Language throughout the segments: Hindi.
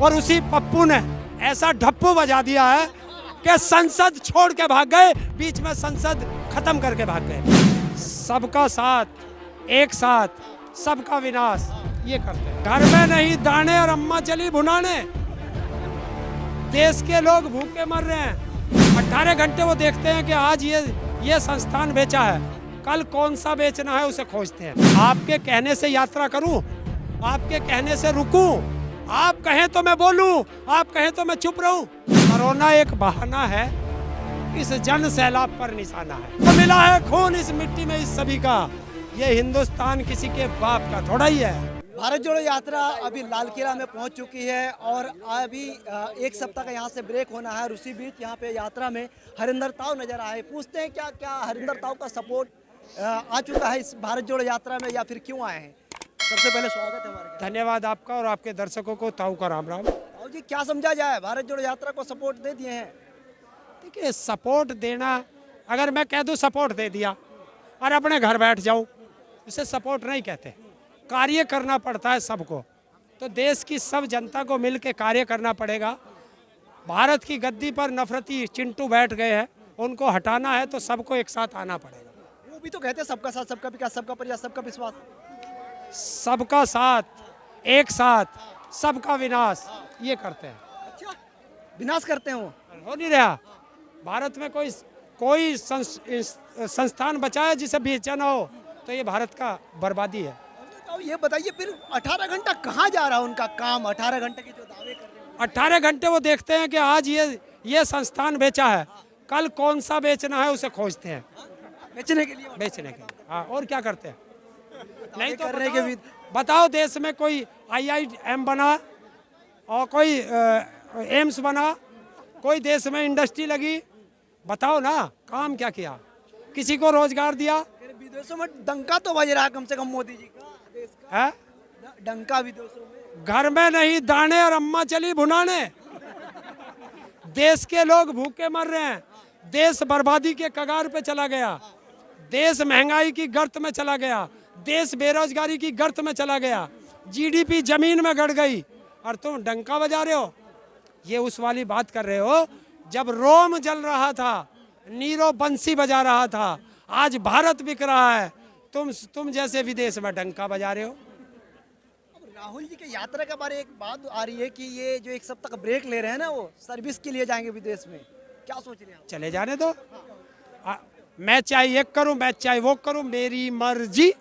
और उसी पप्पू ने ऐसा ढप्पू बजा दिया है कि संसद छोड़ के भाग गए, बीच में संसद खत्म करके भाग गए। सबका साथ एक साथ सबका विनाश ये करते हैं। घर में नहीं दाने और अम्मा चली भुनाने, देश के लोग भूखे मर रहे हैं। 18 घंटे वो देखते हैं कि आज ये संस्थान बेचा है, कल कौन सा बेचना है उसे खोजते हैं। आपके कहने से यात्रा करूं, आपके कहने से रुकूं, आप कहें तो मैं बोलूं, आप कहें तो मैं चुप रहूं। कोरोना एक बहाना है, इस जन सैलाब पर निशाना है। तो मिला है खून इस मिट्टी में इस सभी का, ये हिंदुस्तान किसी के बाप का थोड़ा ही है। भारत जोड़ो यात्रा अभी लाल किला में पहुंच चुकी है और अभी एक सप्ताह का यहाँ से ब्रेक होना है और उसी बीच यहाँ पे यात्रा में हरिंदर ताऊ नजर आए। पूछते हैं क्या क्या हरिंदर ताऊ का सपोर्ट आ चुका है इस भारत जोड़ो यात्रा में या फिर क्यों आए हैं। सबसे पहले स्वागत है हमारे। धन्यवाद आपका और आपके दर्शकों को ताऊ का राम राम। ताऊ जी क्या समझा जाए, भारत जोड़ो यात्रा को सपोर्ट दे दिए हैं? देखिए सपोर्ट देना, अगर मैं कह दूं सपोर्ट दे दिया और अपने घर बैठ जाऊं, इसे सपोर्ट नहीं कहते। कार्य करना पड़ता है सबको, तो देश की सब जनता को मिल के कार्य करना पड़ेगा। भारत की गद्दी पर नफरती चिंटू बैठ गए हैं, उनको हटाना है तो सबको एक साथ आना पड़ेगा। वो भी तो कहते हैं सबका साथ सबका विकास सबका प्रयास सबका विश्वास। सबका साथ एक साथ सबका विनाश ये करते हैं। अच्छा, विनाश करते हैं वो? हो नहीं रहा। भारत में कोई संस्थान बचा है जिसे बेचना हो, तो ये भारत का बर्बादी है। तो ये बताइए फिर 18 घंटा कहाँ जा रहा है उनका काम? 18 घंटे के जो दावे कर रहे हैं, 18 घंटे वो देखते हैं कि आज ये संस्थान बेचा है, कल कौन सा बेचना है उसे खोजते हैं। बेचने के लिए हाँ, और क्या करते हैं? नहीं तो कर रहे हैं बताओ देश में कोई IIM बना और कोई एम्स बना, कोई देश में इंडस्ट्री लगी, बताओ ना काम क्या किया, किसी को रोजगार दिया? विदेशों में डंका तो बज रहा है कम से कम मोदी जी का, देश का है डंका विदेशों में। घर में नहीं दाने और अम्मा चली भुनाने, देश के लोग भूखे मर रहे हैं, देश बर्बादी के कगार पे चला गया, देश महंगाई की गर्त में चला गया, देश बेरोजगारी की गर्त में चला गया, GDP जमीन में गड़ गई और तुम डंका बजा रहे हो। ये उस वाली बात कर रहे हो जब रोम जल रहा था, नीरो बंसी बजा रहा था, आज भारत बिक रहा है, तुम जैसे विदेश में डंका बजा रहे हो। राहुल जी के यात्रा के बारे एक बात आ रही है कि ये जो एक सप्ताह का ब्रेक ले रहे हैं ना, वो सर्विस के लिए जाएंगे विदेश में, क्या सोच रहे हैं आप? चले जाने दो, मैं चाहे ये करूं, मैं चाहे वो करूं, मेरी मर्जी।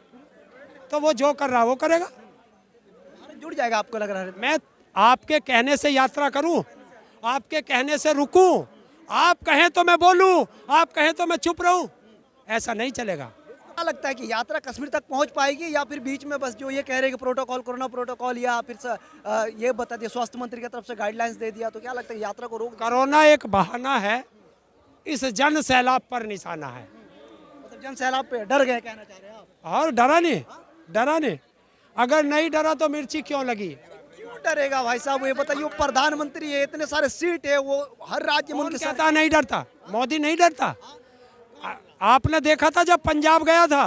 तो वो जो कर रहा वो करेगा। जुड़ जाएगा आपको लग रहा है? मैं आपके कहने से यात्रा करूं, आपके कहने से रुकूं, आप कहें तो मैं बोलूं, आप कहें तो मैं चुप रहूं, ऐसा नहीं चलेगा। क्या लगता है कि यात्रा कश्मीर तक पहुंच पाएगी या फिर बीच में बस जो ये कह रहे हैं कि प्रोटोकॉल, कोरोना प्रोटोकॉल, या फिर ये बता दिया स्वास्थ्य मंत्री की तरफ से गाइडलाइंस दे दिया, तो क्या लगता है यात्रा को रोक? कोरोना एक बहाना है, इस जन सैलाब पर निशाना है। मतलब जन सैलाब पे डर गए कहना चाह रहे हैं आप? और डरा नहीं, अगर नहीं डरा तो मिर्ची क्यों लगी? क्यों डरेगा भाई साहब? ये बताइए, वो प्रधानमंत्री है, इतने सारे सीट है, वो हर राज्य में उनके साथ। कहता नहीं डरता, मोदी नहीं डरता। आपने देखा था जब पंजाब गया था,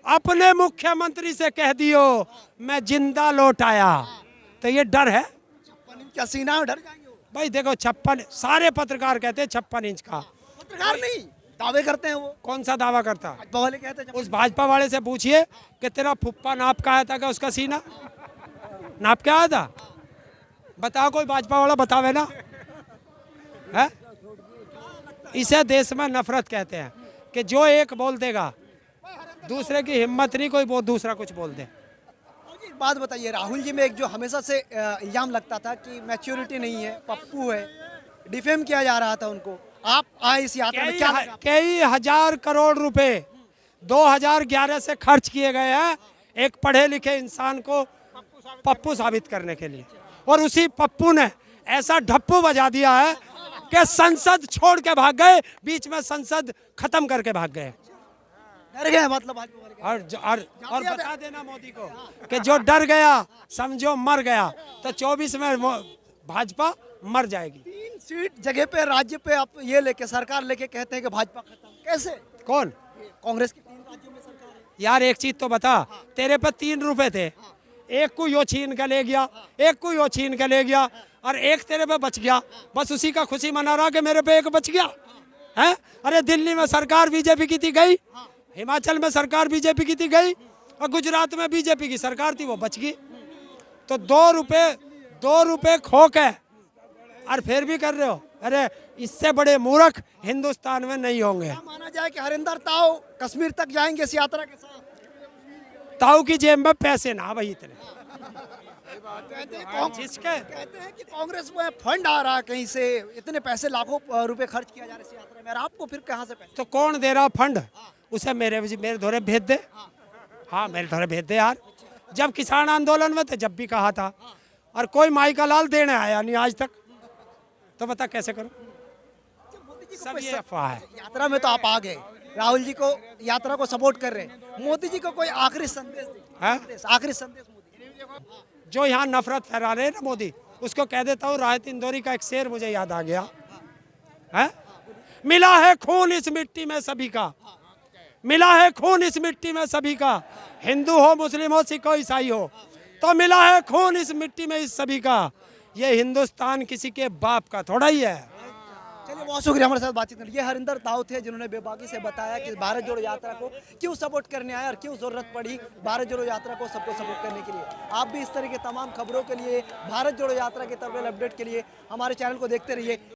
अपने मुख्यमंत्री से कह दियो मैं जिंदा लौट आया, तो ये डर है? 56 इंच का सीना में डर जाएंगे वो? भाई देखो 56, सारे पत्रकार कहते हैं 56 इंच का। पत्रकार नहीं, दावे करते हैं वो। कौन सा दावा करता? भाजपा वाले कहते हैं। उस भाजपा वाले से पूछिए कि तेरा फुप्पा नाप का आया था क्या, उसका सीना नाप के आया था? बताओ, कोई भाजपा वाला बतावे ना। है इसे देश में नफरत कहते हैं कि जो एक बोल देगा, दूसरे की हिम्मत नहीं कोई दूसरा कुछ बोल दे। एक बात बताइए, राहुल जी में एक जो हमेशा से इल्जाम लगता था कि मैच्योरिटी नहीं है, पप्पू है, डिफेम किया जा रहा था उनको, आप आए इस यात्रा में, क्या कई हजार करोड़ रुपए 2011 से खर्च किए गए हैं एक पढ़े लिखे इंसान को पप्पू साबित करने के लिए, और उसी पप्पू ने ऐसा ढप्पू बजा दिया है कि संसद छोड़ के भाग गए, बीच में संसद खत्म करके भाग गए। डर गए मतलब और बता देना मोदी को कि जो डर गया समझो मर गया, तो 24 में भाजपा मर जाएगी। 3 सीट जगह पे राज्य पे आप ये लेके सरकार लेके कहते हैं कि भाजपा खत्म, कैसे? कौन? कांग्रेस की 3 राज्यों में सरकार है। यार एक चीज तो बता, तेरे पे 3 रुपए थे, एक को यो छीन के ले गया, एक को यो छीन के ले गया, और एक तेरे पे बच गया, बस उसी का खुशी मना रहा कि मेरे पे एक बच गया है। अरे दिल्ली में सरकार बीजेपी की थी, गई, हिमाचल में सरकार बीजेपी की थी, गई, और गुजरात में बीजेपी की सरकार थी, वो बच गई। तो 2 रुपए खो के और फिर भी कर रहे हो। अरे इससे बड़े मूर्ख हिंदुस्तान में नहीं होंगे। क्या माना जाए कि हरिंदर ताऊ कश्मीर तक जाएंगे इस यात्रा के साथ? ताऊ की जेब में पैसे ना भाई इतने, कहते हैं जिसके कहते हैं कि कांग्रेस में फंड आ रहा है कहीं से, इतने पैसे लाखों रुपए खर्च किया जा रहा है इस यात्रा में, और आपको फिर कहाँ से पैसे? तो कौन दे रहा फंड? उसे मेरे धोरे भेज दे। हाँ मेरे धोरे भेज दे यार। जब किसान आंदोलन में थे जब भी कहा था, और कोई माई का लाल देने आया नहीं आज तक, तो बता कैसे करूं? सब ये अफवाह है। यात्रा में तो आप आ गए, राहुल जी को यात्रा को सपोर्ट कर रहे हैं, मोदी जी को कोई आखिरी संदेश हाँ? आखिरी संदेश मोदी? जो यहाँ नफरत फैला रहे हैं ना मोदी, उसको कह देता हूँ, राहत इंदौरी का एक शेर मुझे याद आ गया है, मिला है खून इस मिट्टी में सभी का, मिला है खून इस मिट्टी में सभी का, हिंदू हो मुस्लिम हो सिख हो ईसाई हो, तो मिला है खून इस मिट्टी में इस सभी का। ये हिंदुस्तान किसी के बाप का थोड़ा ही है। चलिए बहुत शुक्रिया हमारे साथ बातचीत करने। ये हरिंदर ताऊ थे जिन्होंने बेबाकी से बताया कि भारत जोड़ो यात्रा को क्यों सपोर्ट करने आए और क्यों जरूरत पड़ी भारत जोड़ो यात्रा को सबको सपोर्ट करने के लिए। आप भी इस तरह की तमाम खबरों के लिए, भारत जोड़ो यात्रा के तमाम अपडेट के लिए हमारे चैनल को देखते रहिए।